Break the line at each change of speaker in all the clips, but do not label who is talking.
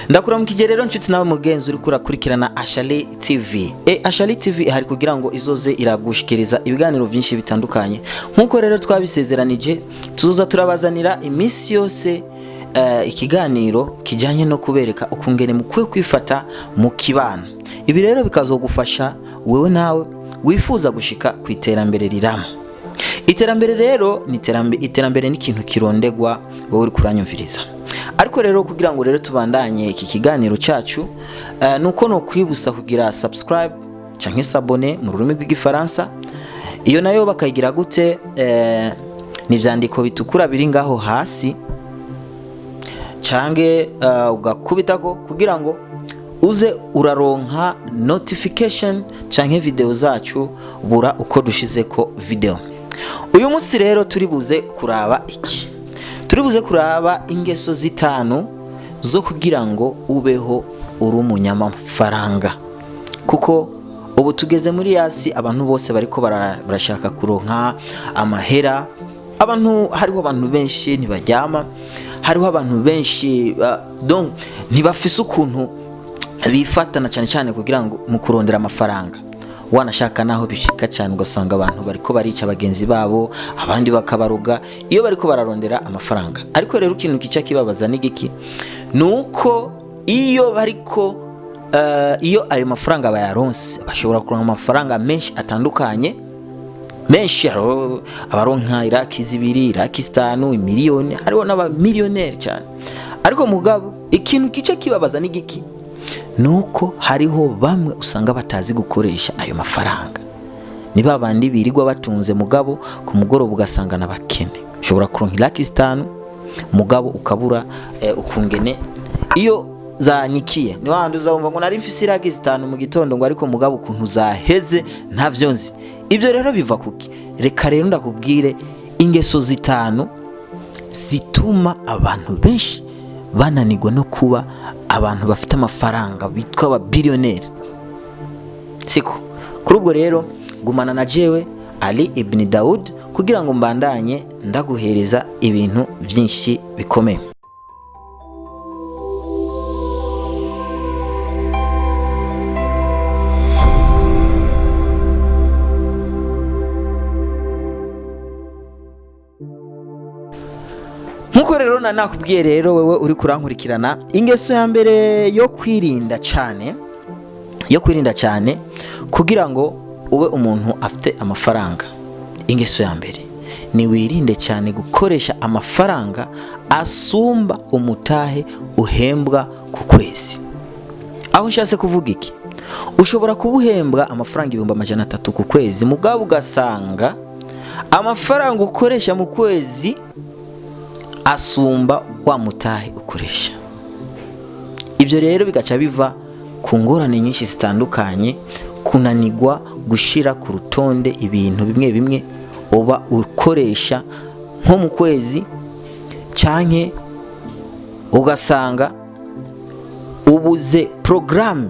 Ndakuramukije rero nshuti nawe mugenzi uri kurakurikirana Ashali TV. Ashali TV hari kugira ngo izoze iragushikiriza ibiganiro byinshi bitandukanye. Nkuko rero twabisezeranije tuzoza turabazanira imisi yose ikiganiro kijanye no kubereka ukungene mukwiye kwifata mu kibano. Ibi rero bikazogufasha wewe nawe wifuza gushika ku iterambere rirama. Iterambere rero ni iterambere ni ikintu kirondegwa wowe uri kuranyumviriza. Ariko rero kugira ngo rero tubandanye iki kiganiro cyacu nuko no kwibusa kugira subscribe canke s'abonner mu rurimi rw'igifaransa. Iyo nayo bakayigira gute ni vyandiko bitukura biri ngaho hasi canke ugakubitako kugira ngo uze uraronka notification canke video zacu bura uko dushizeko video. Uyu munsi rero turi buze kuraba iki? Turibuze kuraba ingeso zitanu zo kugira ngo ubeho uri umunyamafaranga, kuko ubu tugeze muri yasi abantu bose bariko barashaka kuronka amahera. Hariho abantu benshi ntibaryama, hariho abantu benshi donc ntibafise ukuntu bifatana cyane kugira ngo mu kurondera amafaranga. Wanashaka naho bishika cyane ugasanga abantu bariko barica bagenzi babo, abandi bakabaruga iyo bariko bararondera amafaranga. Ariko rero ikintu kica kibabaza n'igiki nuko iyo ayo mafaranga bayaronse bashobora kuronka amafaranga menshi atandukanye, menshi abaronka iraki zibiri, iraki 5, miliyoni, hariho n'aba millionaire cyane. Ariko mugabo ikintu kica kibabaza n'igiki nuko hariho bamwe usanga batazi gukoresha ayo mafaranga. Ni babandi birirwa batunze mugabo ku mugoroba ugasanga nabakene. Ushobora kuronka iraki 5 mugabo ukabura ukungene iyo zanyikiye. Ni wandi uzabumva ngo nari mfise iraki 5 mu gitondo ngo ariko mugabo ukuntu zaheze ntavyo nzi. Ibyo rero biva kuki? Reka rero ndakubwire ingeso zitanu zituma abantu benshi bananirwa no kuba abantu bafite amafaranga bitwa aba billionaire. Siko kuri ubwo rero gumana na jewe Ali Ibn Daud kugira ngo mbandanye ndaguhereza ibintu byinshi bikomeye. Nkuko rero nakubwiye rero wewe uri kurankurikirana, ingeso ya mbere yo kwirinda cyane kugira ngo ube umuntu afite amafaranga. Ingeso ya mbere ni wirinde cyane gukoresha amafaranga asumba umutahe uhembwa ku kwezi. Aho nshatse kuvuga iki? Ushobora kubuhembwa amafaranga 300 ku kwezi mugabo ugasanga amafaranga ukoresha mu kwezi asumba wa mutahe ukoresha. Ibyo rero bigaca biva ku ngorane nyinshi zitandukanye, kunanigwa gushira ku rutonde ibintu bimwe uba ukoresha nko mu kwezi, canke ugasanga ubuze programme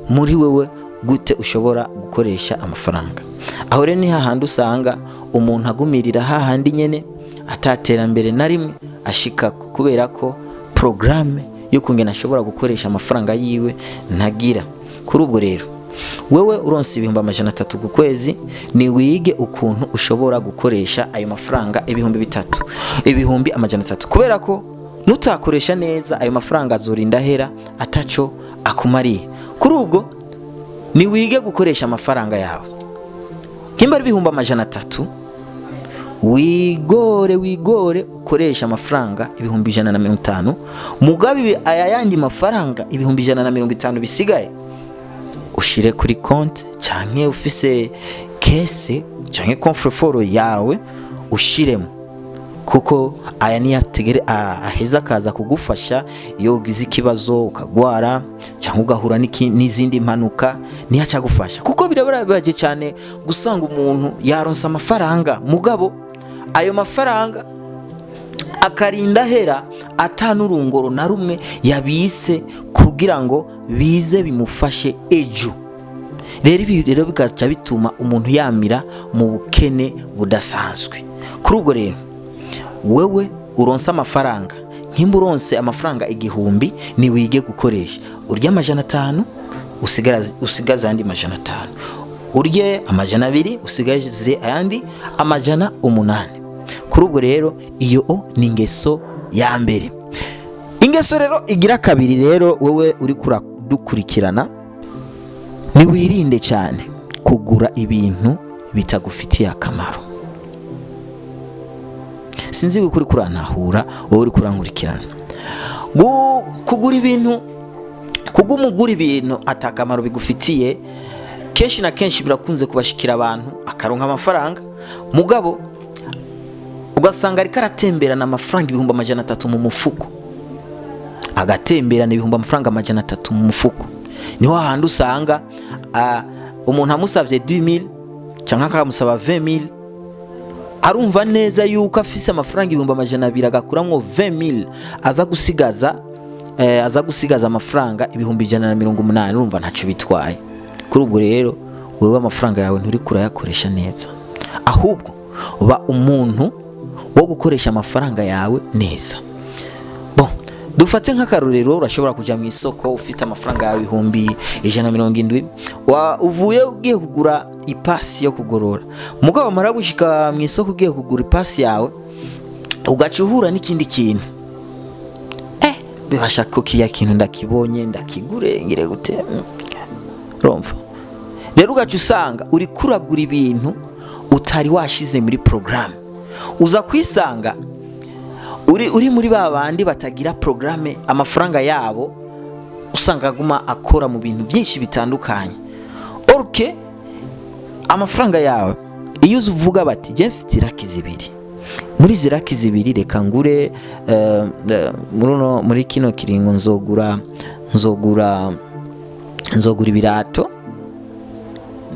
muri wewe gute ushobora gukoresha amafaranga. Aho rero ni hahandi usanga umuntu agumirira hahandi nyene ataterambere na rimwe ashika, kubera ko programme yo kungena ashobora gukoresha amafaranga yiwe ntagira. Kuri ubwo rero wewe uronse 300 ku kwezi, ni wige ukuntu ushobora gukoresha ayo mafaranga 3,300, kubera ko nutakoresha neza ayo mafaranga azorinda hera ataco akumariye. Kuri ubwo ni wige gukoresha amafaranga yawe. Kimba ari 300, wigore ukoresha amafaranga 150, mugabe aya yandi mafaranga 150 bisigaye ushire kuri konti canke ufise kese canke coffre-fort yawe ushiremo, kuko aya ni aheza kaza kugufasha iyo ugize ikibazo ukagwara cyangwa ugahura n'izindi mpanuka, ni yacagufasha. Kuko birabaje cyane gusanga umuntu yaronsa amafaranga mugabo ayo mafaranga akarinda hera atanurungoro na rumwe yabise kugira ngo bize bimufashe ejo. Rero bigaca bituma umuntu yamira mu bukene budasanzwe. Kuri ubwo rero wewe uronsa amafaranga nk'imba uronse amafaranga 1000 ni wige gukoresha urya 500 usigaza andi 500, urye 200 usigaze ayandi 800. Kuri ubwo rero iyo ni ingeso ya mbere. Ingeso rero igira kabiri rero, wewe uri dukurikirana, ni wirinde cyane kugura ibintu bitagufitiye akamaro. Sinzi ukuri kurantahura, wowe uri kurankurikirana. Kugura ibintu, kugumugura ibintu atakamaro bigufitiye, kenshi na kenshi birakunze kubashikira abantu akaronka amafaranga mugabo ugasanga ari karatemberana amafaranga 300 mu mufuko, agatemberana amafaranga 300 mu mufuko. Niho handi usanga umuntu amusavye 2000 cyangwa akamusaba 20000, arumva neza yuko afise amafaranga 200 agakuramwo 20000 aza gusigaza amafaranga 180, urumva ntacyo bitwaye. Kuri ubwo rero wewe amafaranga yawe nturi kurayakoresha neza, ahubwo uba umuntu wo gukoresha amafaranga yawe neza. Dufate nk'akarorero, urashobora kuja mu isoko ufite amafaranga yawe 170, uvuye ugiye kugura ipasi yo kugorora, mugabo mara gushika mu isoko ugiye kugura ipasi yawe ugacuhura n'ikindi kintu, bibasha ko kiya kintu ndakibonye ndakigure ngire gute, romva rero ugacu usanga uri kuragura ibintu utari washize muri programme, uza kwisanga uri muri babandi batagira programme, amafaranga yabo usanga aguma akora mu bintu byinshi bitandukanye. Orke amafaranga yawe iyo uvuga bati je mfite iraki 2, muri ziraki 2 reka ngure muri kino kiringo nzogura ibirato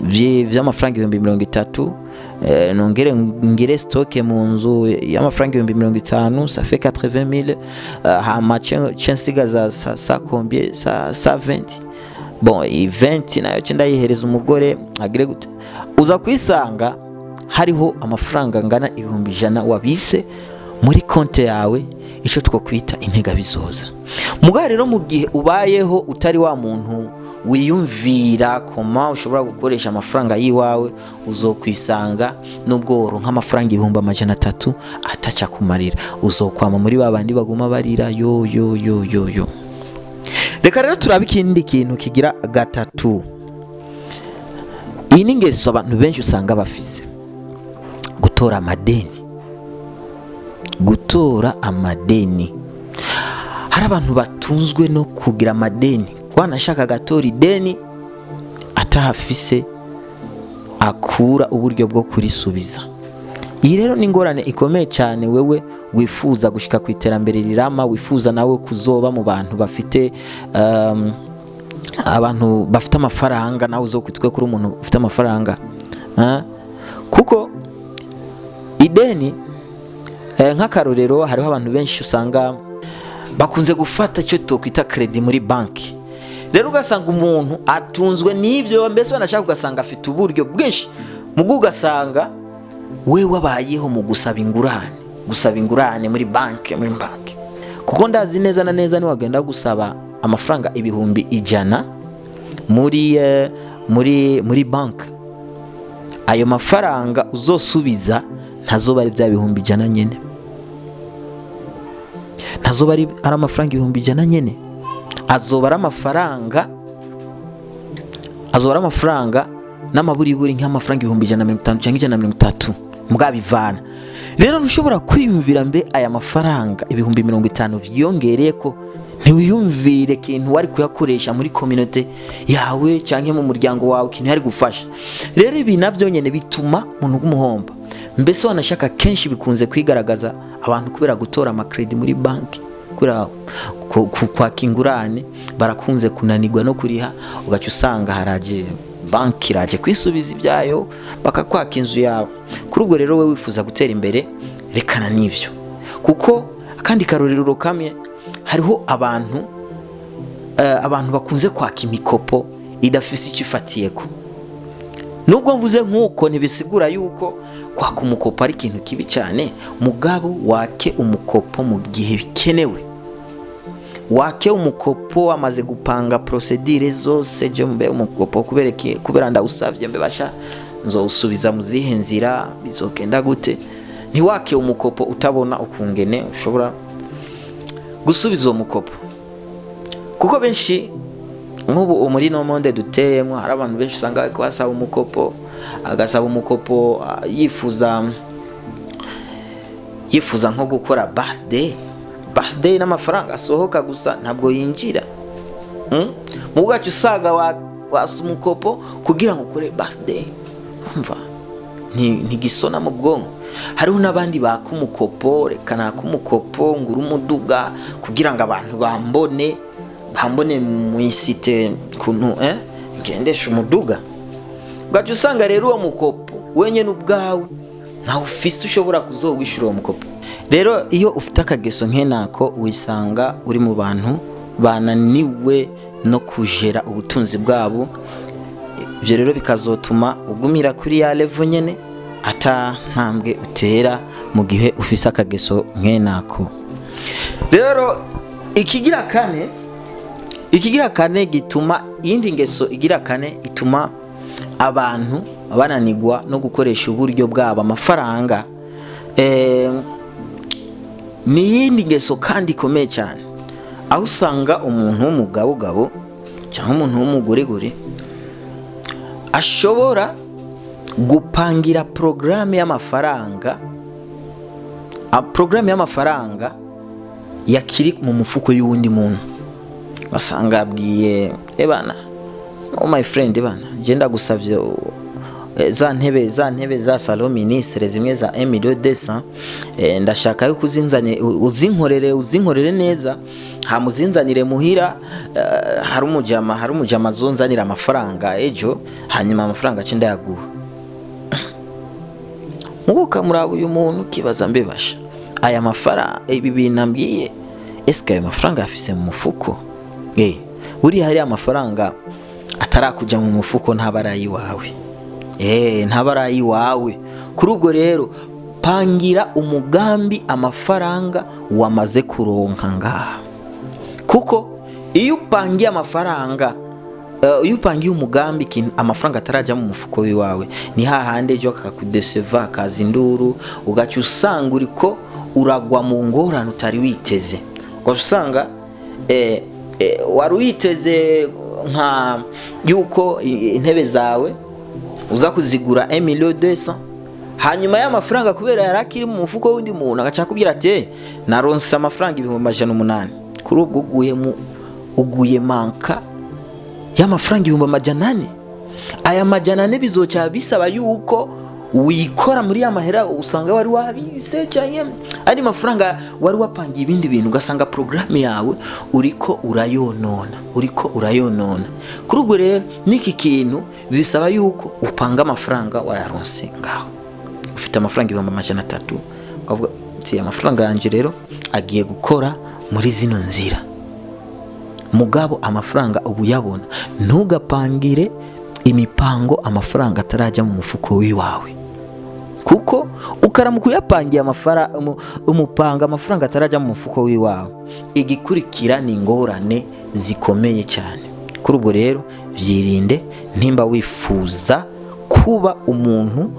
vy'amafaranga 30,000, nongere ngire stock mu nzu y'amafaranga 50,000, ça fait 80,000, hama chensigaza sa combien, sa 20. Bon, 20 nayo cyenda yihereza umugore agire gute, uza kwisanga hariho amafaranga ngana 100,000 wabise muri konte yawe, ico twokwita intega bizoza. Mugabo rero mu gihe ubayeho utari wa muntu wiyumvira koma ushobora gukoresha amafaranga yiwawe, uzokwisanga nubwo woronka amafaranga 300 ataca kumarira, uzokwama muri babandi baguma barira yo. Reka rero turabe ikindi kintu kigira gatatu. Iyi ni ingeso abantu benshi usanga bafise, gutora amadeni. Hari abantu batunzwe no kugira amadeni, wanashaka gatora ideni atahafise akura uburyo bwo kurisubiza. Iyi rero ni ingorane ikomeye cyane, wewe wifuza gushika ku iterambere rirama, wifuza nawe kuzoba mu bantu bafite abantu bafite amafaranga, nawe uzokwitwe kuri umuntu ufite amafaranga, kuko ideni nk'akarorero, hariho abantu benshi usanga bakunze gufata cyo tokwita credit muri banki. Rero ugasanga umuntu atunzwe n'ivyo, mbese wanashaka ugasanga afite uburyo bwinshi, mugu ugasanga we wabayeho mu gusaba ingurane muri banki. Kuko ndazi neza na neza ni wagenda gusaba amafaranga 100,000 muri banki, ayo mafaranga uzosubiza ntazoba ari bya 100,000 nyene, ntazoba ari amafaranga 100,000 nyene, azoba ari amafaranga n'amaburiburi nk'amafaranga 150 cyangwa 130 mugabivana. Rero ntushobora kwiyumvira mbe aya mafaranga 50,000 vyongereye ko ntiwiyumvire kintu wari kuyakoresha muri community yawe cyangwa mu muryango wawe, kintu yari gufasha. Rero ibi navyo nyene bituma umuntu gumuhomba. Mbese wanashaka kenshi bikunze kwigaragaza abantu kubera gutora amakredi muri banki, kubera kwaka ingurane barakunze kunanirwa no kuriha, ugaca usanga haraje banki iraje kwisubiza ibyayo bakakwaka inzu yawe. Kuri ubwo rero wewe wifuza gutera imbere, rekana n'ivyo. Kuko kandi karorero kamwe, hariho abantu bakunze kwaka imikopo idafise ikifatiyeko. Nubwo mvuze nkuko ntibisigura yuko kwaka umukopo ari ikintu kibi cyane, mugabo wake umukopo mu gihe bikenewe. wake umukopo amaze gupanga procedure zose je mbe umukopo kubera ndawusavye mbe basha nzowusubiza mu zihe nzira bizogenda gute, ntiwake umukopo utabona ukungene ushobora gusubiza uwo mukopo. Kuko benshi nk'ubu muri no monde duteyemo hari abantu benshi usanga basaba umukopo, agasaba umukopo yifuza nko gukora birthday n'amafaranga asohoka gusa ntabwo yinjira. Mu bwacu usanga wasa umukopo kugira ngo ukore birthday, umva ntigisona mu bwonko. Hariho n'abandi baka umukopo, reka naka umukopo ngura umuduga kugira ngo abantu bambone mu isite kuntu ngendesha umuduga. Bwacu usanga rero uwo mukopo wenyene ubwawe nta ufise ushobora kuzowishura uwo mukopo. Rero iyo ufite akageso nkenako wisanga uri mu bantu bananiwe no kujera ubutunzi bwabo. Ibyo rero bikazotuma ugumira kuri ya level nyene ata ntambwe utera mu gihe ufise akageso nkenako. Rero ikigira kane gituma iyindi ngeso igira kane ituma abantu bananigwa no gukoresha uburyo bwabo amafaranga, ni yindi ngeso kandi ikomeye cyane, aho usanga umuntu w'umugabo cyangwa umuntu w'umugore ashobora gupangira programme y'amafaranga yakiri mu mufuko y'uwundi muntu. Basanga abwiye ebana, oh my friend ebana, genda gusavye za ntebe za salon ministre zimwe za 1,200,000, ndashaka yuko uzinkorere neza, hamuzinzanire muhira. Hari umujama zonzanira amafaranga ejo, hanyuma amafaranga cinda yaguha. Nguka murabo uyu muntu kibaza mbebasha aya mafaranga ibi binambwiye, eske aya mafaranga afise mu mufuko? Uri hari amafaranga atarakuja mu mufuko ntabarayi wawe. Ntabarayi wawe. Kuri ubwo rero pangira umugambi amafaranga wamaze kuronka ngaha. Kuko iyo upangiye amafaranga, iyo upangiye umugambi amafaranga ataraja mu mufuko wiwawe, ni hahande ejo kakudeseva kaza induru, ugaca usanga uriko uragwa mu ngorane utari witeze. Ugaca usanga wari witeze nka yuko intebe zawe uza kuzigura 1,200,000, hanyuma y'amafaranga kubera yarakiri mu mufuko w'undi muntu agaca kubwira ati naronse amafaranga 800,000. Kuri ubwo uguye manka y'amafaranga 800,000. Aya 800 bizoca bisaba yuko wikora muri ya mahera usanga wari wabise cyane ari mafaranga wari wapangiye ibindi bintu, ugasanga programme yawe uriko urayonona. Kuri ubwo rero niki kintu bisaba yuko upanga amafaranga wayaronse ngaho. Ufite amafaranga 300,000, ukavuga ati amafaranga yanje rero agiye gukora muri zino nzira. Mugabo amafaranga ubuyabona, ntugapangire imipango amafaranga ataraja mu mufuko wiwawe. Kuko ukaramuka uyapangiye umupanga amafaranga ataraja mu mufuko wiwawe, igikurikira ni ingorane zikomeye cyane. Kuri ubwo rero vyirinde, ntimba wifuza kuba umuntu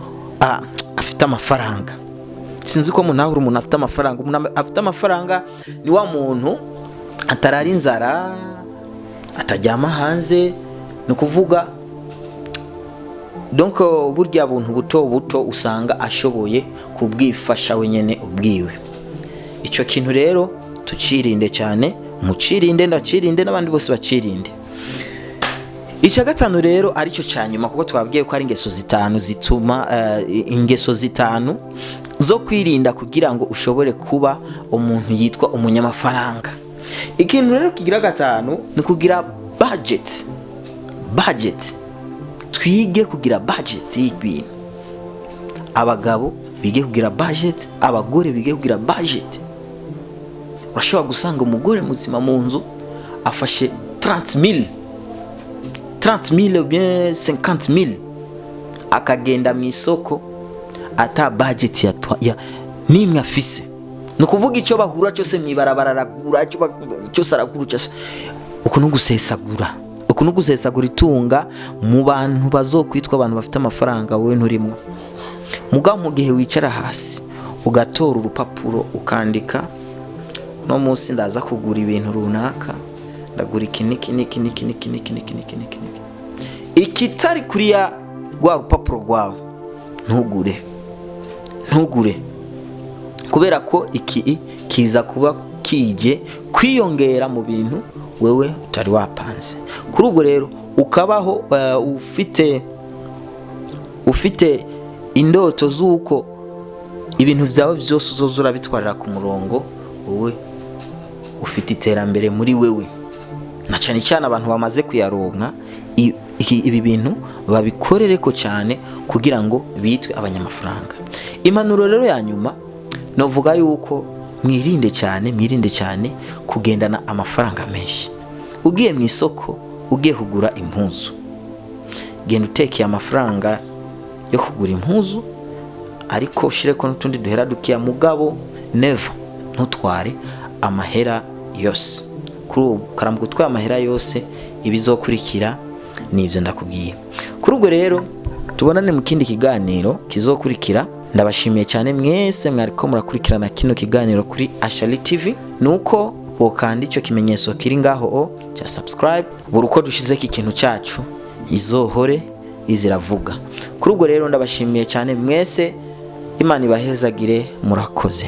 afite amafaranga. Sinzi ko umuntu ahura umuntu afite amafaranga. Umuntu afite amafaranga ni wa muntu atarari inzara, atajyama hanze, no kuvuga donc burya buntu buto usanga ashoboye kubwifasha wenyene ubwiwe. Ico kintu rero tucirinde cyane, mucirinde ndacirinde n'abandi bose bacirinde. Icya gatanu rero aricyo cyanyuma, kuko twabwiye ko ari ingeso zitanu zituma ingeso zitanu zo kwirinda kugira ngo ushobore kuba umuntu yitwa umunyamafaranga. Ikintu rero kigira gatanu ni kugira budget. Twige kugira budget y'ibintu. Abagabo bige kugira budget, abagore bige kugira budget. Urashobora gusanga umugore muzima mu nzu afashe 30,000 bien 50,000, akagenda mu isoko ata budget ya nimwe afise. nukuvuga icyo bahura cyose mwibarabara aragura cyose aragura cyose. Uko no gusesagura itunga mu bantu bazokwitwa abantu bafite amafaranga, wowe nturimwe. Mugabo mu gihe wicara hasi ugatora urupapuro ukandika, no munsi ndaza kugura ibintu runaka, ndagura iki ikitari kuri ya rwa rupapuro rwawe ntugure, kubera ko iki kiza kuba kije kwiyongera mu bintu wewe utari wapanze. Kuri ubwo rero ukabaho ufite indoto z'uko ibintu byawe byose uzozura bitwarira ku murongo, wowe ufite iterambere muri wewe, na cyane cyane abantu bamaze kuyaronka ibi bintu babikorere ko cyane kugira ngo bitwe abanyamafaranga. Impanuro rero ya nyuma novuga yuko mwirinde cyane kugendana amafaranga menshi. Ugiye mu isoko ugiye kugura impuzu, genda utekeye amafaranga yo kugura impuzu, ariko ushireko n'utundi duhera dukiya. Mugabo never ntutware amahera yose. Kuri ubu karamuka utwaye amahera yose, ibizokurikira nivyo ndakubwiye. Kuri ubwo rero tubonane mu kindi kiganiro kizokurikira. Ndabashimiye cyane mwese mwariko murakurikirana kino kiganiro kuri Ashali TV. Nuko wokanda icyo kimenyetso kiri ngaho cya subscribe, buri uko dushizeko ikintu cyacu izohore iziravuga. Kuri ubwo rero ndabashimiye cyane mwese, Imana ibahezagire, murakoze.